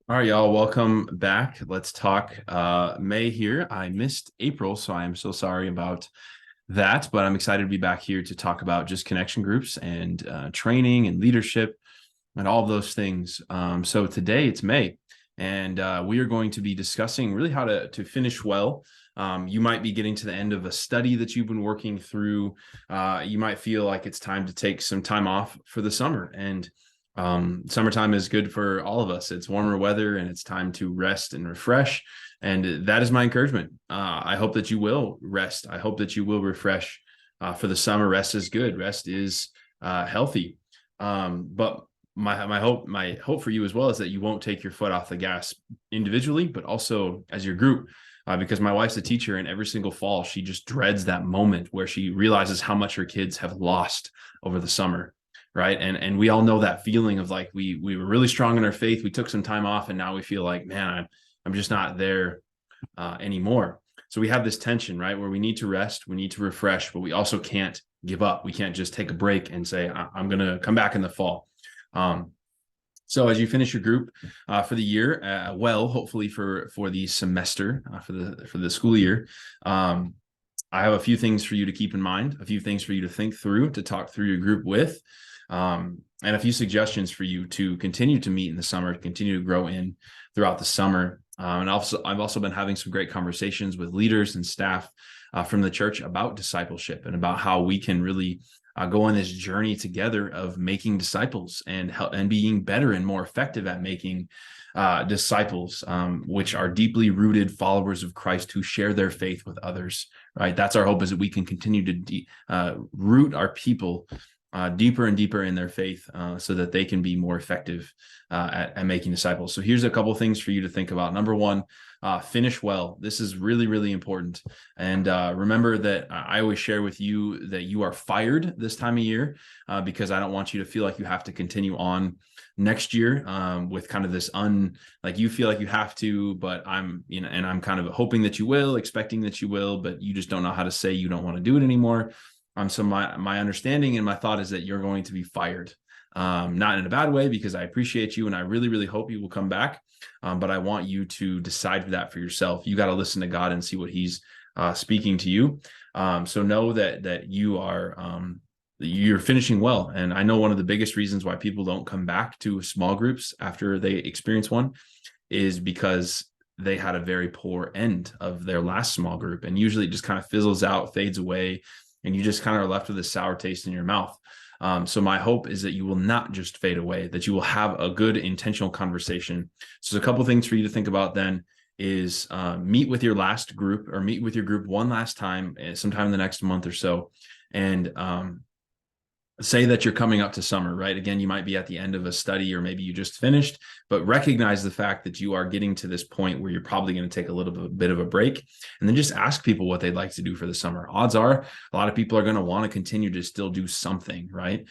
All right, y'all, welcome back. Let's talk May here. I missed April, so I am so sorry about that, but I'm excited to be back here to talk about just connection groups and training and leadership and all of those things. So today it's May, and we are going to be discussing really how to finish well. You might be getting to the end of a study that you've been working through. You might feel like it's time to take some time off for the summer, and summertime is good for all of us. It's warmer weather and it's time to rest and refresh. And that is my encouragement. I hope that you will rest. I hope that you will refresh for the summer. Rest is good. Rest is healthy. But my hope for you as well is that you won't take your foot off the gas individually, but also as your group. Because my wife's a teacher, and every single fall she just dreads that moment where she realizes how much her kids have lost over the summer, right? And we all know that feeling of like we were really strong in our faith, we took some time off, and now we feel like, man, I'm just not there anymore. So we have this tension, right, where we need to rest, we need to refresh, but we also can't give up. We can't just take a break and say I'm going to come back in the fall. So as you finish your group for the year, hopefully for the semester, for the school year, I have a few things for you to keep in mind, a few things for you to think through, to talk through your group with, and a few suggestions for you to continue to meet in the summer, continue to grow in throughout the summer. And also, I've also been having some great conversations with leaders and staff from the church about discipleship and about how we can really go on this journey together of making disciples and being better and more effective at making disciples, which are deeply rooted followers of Christ who share their faith with others, right? That's our hope, is that we can continue to root our people deeper and deeper in their faith so that they can be more effective at making disciples. So here's a couple of things for you to think about. Number one, finish well. This is really, really important. And remember that I always share with you that you are fired this time of year because I don't want you to feel like you have to continue on next year with kind of this like you feel like you have to, but and I'm kind of hoping that you will, expecting that you will, but you just don't know how to say you don't want to do it anymore. So my understanding and my thought is that you're going to be fired, not in a bad way, because I appreciate you and I really, really hope you will come back. But I want you to decide that for yourself. You got to listen to God and see what He's speaking to you. So know that you're finishing well. And I know one of the biggest reasons why people don't come back to small groups after they experience one is because they had a very poor end of their last small group, and usually it just kind of fizzles out, fades away, and you just kind of are left with a sour taste in your mouth. So my hope is that you will not just fade away, that you will have a good intentional conversation. So there's a couple of things for you to think about then is meet with your last group, or meet with your group one last time, sometime in the next month or so. And say that you're coming up to summer, right? Again, you might be at the end of a study, or maybe you just finished, but recognize the fact that you are getting to this point where you're probably going to take a bit of a break, and then just ask people what they'd like to do for the summer. Odds are a lot of people are going to want to continue to still do something, right?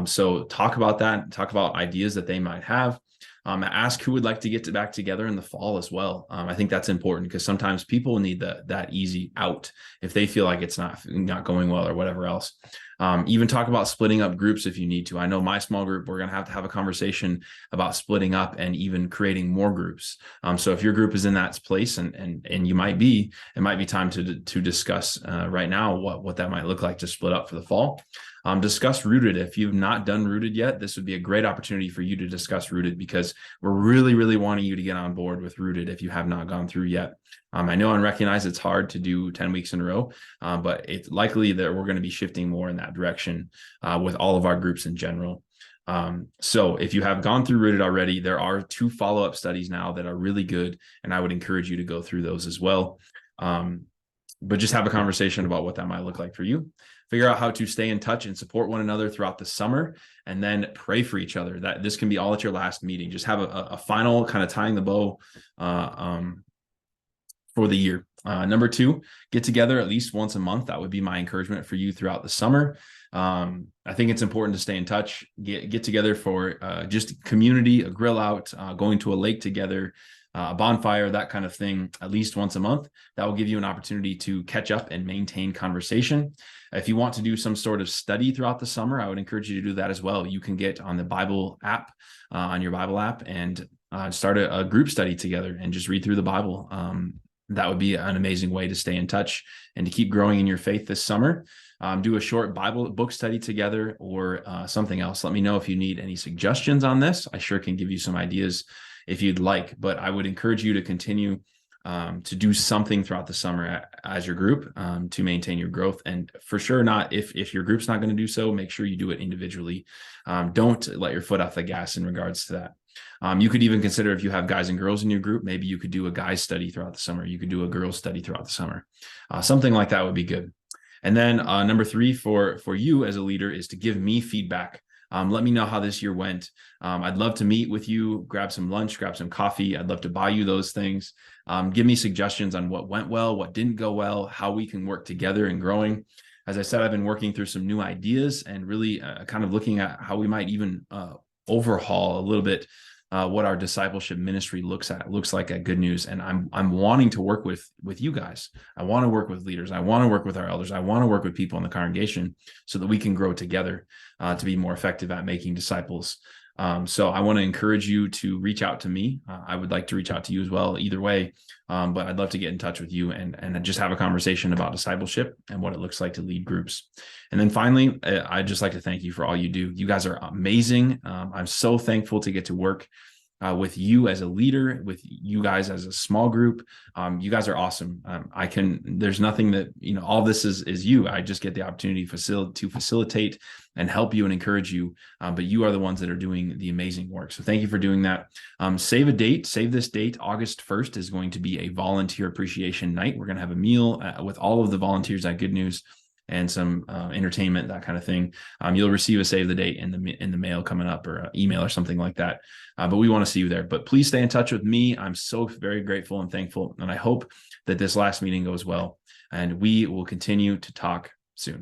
So talk about that, talk about ideas that they might have. Ask who would like to get back together in the fall as well. I think that's important because sometimes people need that easy out if they feel like it's not going well or whatever else. Even talk about splitting up groups if you need to. I know my small group, we're going to have a conversation about splitting up and even creating more groups. So if your group is in that place, and it might be time to discuss right now what that might look like to split up for the fall. Discuss Rooted. If you've not done Rooted yet, this would be a great opportunity for you to discuss Rooted, because we're really, really wanting you to get on board with Rooted if you have not gone through yet. I know and recognize it's hard to do 10 weeks in a row, but it's likely that we're going to be shifting more in that direction with all of our groups in general. So if you have gone through Rooted already, there are 2 follow-up studies now that are really good, and I would encourage you to go through those as well. But just have a conversation about what that might look like for you. Figure out how to stay in touch and support one another throughout the summer, and then pray for each other. That this can be all at your last meeting. Just have a final kind of tying the bow for the year. Number 2, get together at least once a month. That would be my encouragement for you throughout the summer. I think it's important to stay in touch, get together for just community, a grill out, going to a lake together, a bonfire, that kind of thing, at least once a month. That will give you an opportunity to catch up and maintain conversation. If you want to do some sort of study throughout the summer, I would encourage you to do that as well. You can get on the Bible app, on your Bible app, and start a group study together and just read through the Bible. That would be an amazing way to stay in touch and to keep growing in your faith this summer. Do a short Bible book study together, or something else. Let me know if you need any suggestions on this. I sure can give you some ideas if you'd like, but I would encourage you to continue to do something throughout the summer as your group to maintain your growth. And for sure, not if your group's not going to do so, make sure you do it individually. Don't let your foot off the gas in regards to that. You could even consider, if you have guys and girls in your group, maybe you could do a guys study throughout the summer. You could do a girls study throughout the summer. Something like that would be good. And then number 3 for you as a leader is to give me feedback. Let me know how this year went. I'd love to meet with you, grab some lunch, grab some coffee. I'd love to buy you those things. Give me suggestions on what went well, what didn't go well, how we can work together in growing. As I said, I've been working through some new ideas and really kind of looking at how we might even overhaul a little bit what our discipleship ministry looks like at Good News. And I'm wanting to work with you guys. I want to work with leaders. I want to work with our elders. I want to work with people in the congregation so that we can grow together to be more effective at making disciples. So I want to encourage you to reach out to me. I would like to reach out to you as well, either way. But I'd love to get in touch with you and just have a conversation about discipleship and what it looks like to lead groups. And then finally, I'd just like to thank you for all you do. You guys are amazing. I'm so thankful to get to work with you as a leader, with you guys as a small group. You guys are awesome. There's nothing that, all this is you. I just get the opportunity to facilitate and help you and encourage you. But you are the ones that are doing the amazing work. So thank you for doing that. Save this date. August 1st is going to be a volunteer appreciation night. We're going to have a meal with all of the volunteers at Good News and some entertainment, that kind of thing. You'll receive a save the date in the mail coming up, or email or something like that. But we want to see you there. But please stay in touch with me. I'm so very grateful and thankful. And I hope that this last meeting goes well. And we will continue to talk soon.